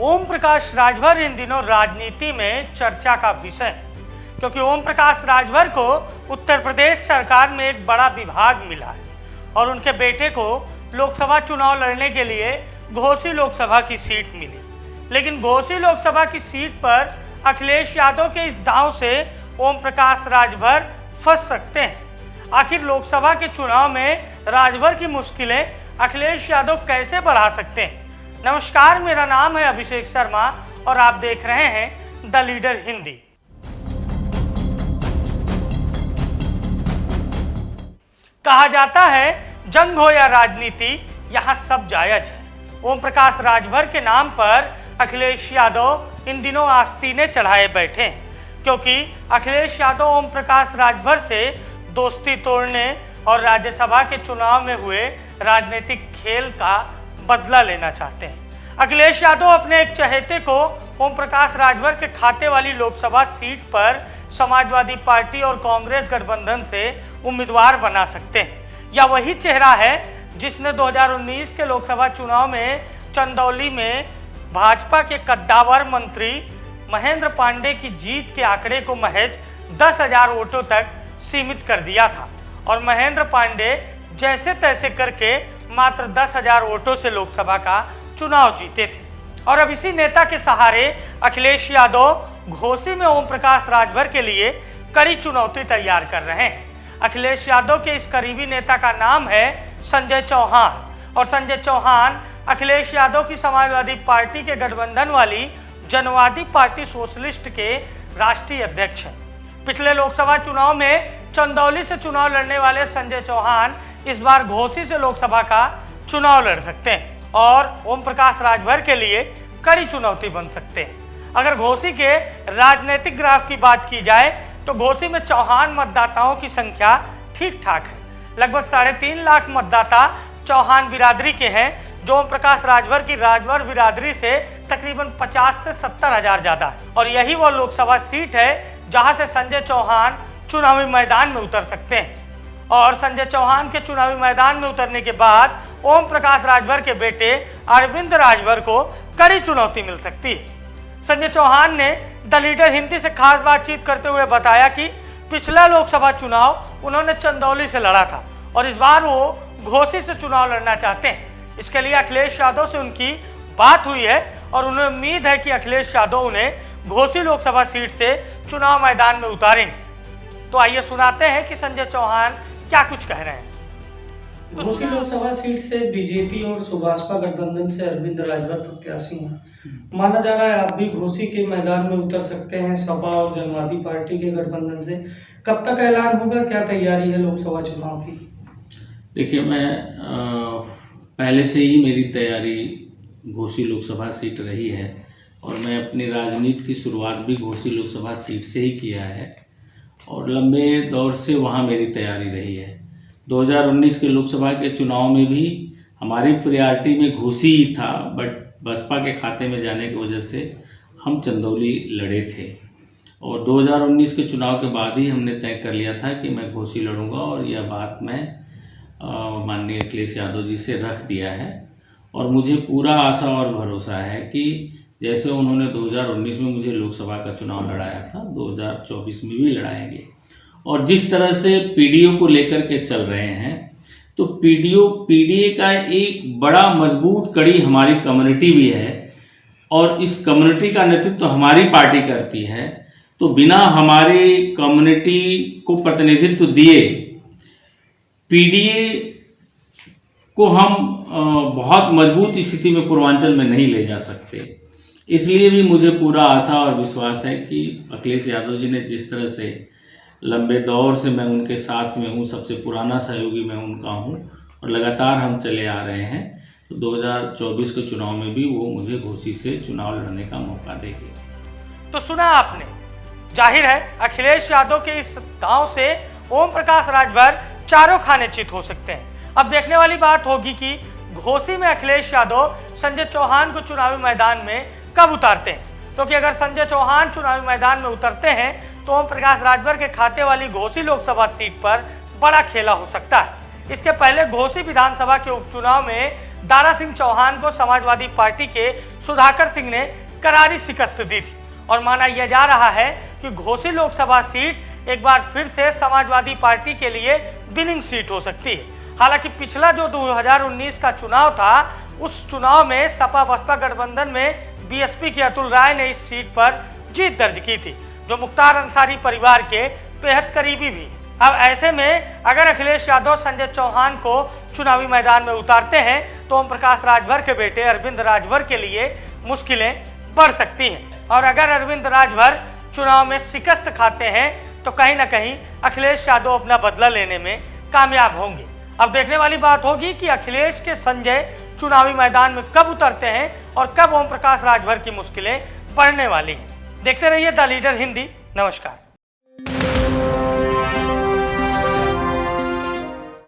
ओम प्रकाश राजभर इन दिनों राजनीति में चर्चा का विषय है, क्योंकि ओम प्रकाश राजभर को उत्तर प्रदेश सरकार में एक बड़ा विभाग मिला है और उनके बेटे को लोकसभा चुनाव लड़ने के लिए घोसी लोकसभा की सीट मिली। लेकिन घोसी लोकसभा की सीट पर अखिलेश यादव के इस दांव से ओम प्रकाश राजभर फंस सकते हैं। आखिर लोकसभा के चुनाव में राजभर की मुश्किलें अखिलेश यादव कैसे बढ़ा सकते हैं? नमस्कार, मेरा नाम है अभिषेक शर्मा और आप देख रहे हैं द लीडर हिंदी। कहा जाता है जंग हो या राजनीति, यहाँ सब जायज है। ओम प्रकाश राजभर के नाम पर अखिलेश यादव इन दिनों आस्तीने चढ़ाए बैठे हैं, क्योंकि अखिलेश यादव ओम प्रकाश राजभर से दोस्ती तोड़ने और राज्यसभा के चुनाव में हुए राजनीतिक खेल का बदला लेना चाहते हैं। अखिलेश यादव अपने एक चहेते को ओम प्रकाश राजभर के खाते वाली लोकसभा सीट पर समाजवादी पार्टी और कांग्रेस गठबंधन से उम्मीदवार बना सकते हैं। या वही चेहरा है जिसने 2019 के लोकसभा चुनाव में चंदौली में भाजपा के कद्दावर मंत्री महेंद्र पांडे की जीत के आंकड़े को महज 10,000 वोटों तक सीमित कर दिया था और महेंद्र पांडे जैसे तैसे करके मात्र 10,000 वोटों से लोकसभा का चुनाव जीते थे। और अब इसी नेता के सहारे अखिलेश यादव घोसी में ओम प्रकाश राजभर के लिए कड़ी चुनौती तैयार कर रहे हैं। अखिलेश यादव के इस करीबी नेता का नाम है संजय चौहान और संजय चौहान अखिलेश यादव की समाजवादी पार्टी के गठबंधन वाली जनवादी पार्टी सोशलिस्ट के राष्ट्रीय अध्यक्ष हैं। पिछले लोकसभा चुनाव में चंदौली से चुनाव लड़ने वाले संजय चौहान इस बार घोसी से लोकसभा का चुनाव लड़ सकते हैं और ओम प्रकाश राजभर के लिए कड़ी चुनौती बन सकते हैं। अगर घोसी के राजनीतिक ग्राफ की बात की जाए तो घोसी में चौहान मतदाताओं की संख्या ठीक ठाक है। लगभग 3.5 लाख मतदाता चौहान बिरादरी के हैं, जो ओम प्रकाश राजभर की राजभर बिरादरी से तकरीबन 50 से 70 हज़ार ज़्यादा है। और यही वो लोकसभा सीट है जहां से संजय चौहान चुनावी मैदान में उतर सकते हैं। और संजय चौहान के चुनावी मैदान में उतरने के बाद ओम प्रकाश राजभर के बेटे अरविंद राजभर को कड़ी चुनौती मिल सकती है। संजय चौहान ने द लीडर हिंदी से खास बातचीत करते हुए बताया कि पिछला लोकसभा चुनाव उन्होंने चंदौली से लड़ा था और इस बार वो घोसी से चुनाव लड़ना चाहते हैं। इसके लिए अखिलेश यादव से उनकी बात हुई है और उन्हें उम्मीद है कि अखिलेश यादव उन्हें घोसी लोकसभा सीट से चुनाव मैदान में उतारेंगे। तो आइए सुनाते हैं कि संजय चौहान क्या कुछ कह रहे हैं। घोसी लोकसभा सीट से बीजेपी और सुभाषपा गठबंधन से अरविंद राजभर प्रत्याशी हैं। माना जा रहा है आप भी घोसी के मैदान में उतर सकते हैं सपा और जनवादी पार्टी के गठबंधन से। कब तक ऐलान होगा, क्या तैयारी है लोकसभा चुनाव की? देखिए, मैं पहले से ही मेरी तैयारी घोसी लोकसभा सीट रही है और मैं अपनी राजनीति की शुरुआत भी घोसी लोकसभा सीट से ही किया है और लंबे दौर से वहाँ मेरी तैयारी रही है। 2019 के लोकसभा के चुनाव में भी हमारी प्रायोरिटी में घोसी ही था, बट बसपा के खाते में जाने की वजह से हम चंदौली लड़े थे और 2019 के चुनाव के बाद ही हमने तय कर लिया था कि मैं घोसी लड़ूंगा और यह बात मैं माननीय अखिलेश यादव जी से रख दिया है। और मुझे पूरा आशा और भरोसा है कि जैसे उन्होंने 2019 में मुझे लोकसभा का चुनाव लड़ाया था, 2024 में भी लड़ाएंगे। और जिस तरह से पीडीओ को लेकर के चल रहे हैं, तो पीडीए का एक बड़ा मजबूत कड़ी हमारी कम्युनिटी भी है और इस कम्युनिटी का नेतृत्व तो हमारी पार्टी करती है। तो बिना हमारे कम्युनिटी को प्रतिनिधित्व दिए पीडीए को हम बहुत मजबूत स्थिति में पूर्वांचल में नहीं ले जा सकते। इसलिए भी मुझे पूरा आशा और विश्वास है कि अखिलेश यादव जी ने जिस तरह से लंबे दौर से मैं उनके साथ में हूँ, सबसे पुराना सहयोगी मैं उनका हूँ और लगातार हम चले आ रहे हैं, तो 2024 के चुनाव में भी वो मुझे घोसी से चुनाव लड़ने का मौका देंगे। तो सुना आपने, जाहिर है अखिलेश यादव के इस दांव से ओम प्रकाश राजभर चारों खाने चित हो सकते हैं। अब देखने वाली बात होगी कि घोसी में अखिलेश यादव संजय चौहान को चुनावी मैदान में कब उतारते हैं, क्योंकि अगर संजय चौहान चुनावी मैदान में उतरते हैं तो ओम प्रकाश राजभर के खाते वाली घोसी लोकसभा सीट पर बड़ा खेला हो सकता है। इसके पहले घोसी विधानसभा के उपचुनाव में दारा सिंह चौहान को समाजवादी पार्टी के सुधाकर सिंह ने करारी शिकस्त दी थी और माना यह जा रहा है कि घोसी लोकसभा सीट एक बार फिर से समाजवादी पार्टी के लिए विनिंग सीट हो सकती है। हालांकि पिछला जो 2019 का चुनाव था, उस चुनाव में सपा बसपा गठबंधन में बीएसपी के अतुल राय ने इस सीट पर जीत दर्ज की थी, जो मुख्तार अंसारी परिवार के बेहद करीबी भी हैं। अब ऐसे में अगर अखिलेश यादव संजय चौहान को चुनावी मैदान में उतारते हैं तो ओम प्रकाश राजभर के बेटे अरविंद राजभर के लिए मुश्किलें बढ़ सकती हैं। और अगर अरविंद राजभर चुनाव में शिकस्त खाते हैं तो कहीं ना कहीं अखिलेश यादव अपना बदला लेने में कामयाब होंगे। अब देखने वाली बात होगी कि अखिलेश के संजय चुनावी मैदान में कब उतरते हैं और कब ओम प्रकाश राजभर की मुश्किलें बढ़ने वाली हैं। देखते रहिए द लीडर हिंदी। नमस्कार।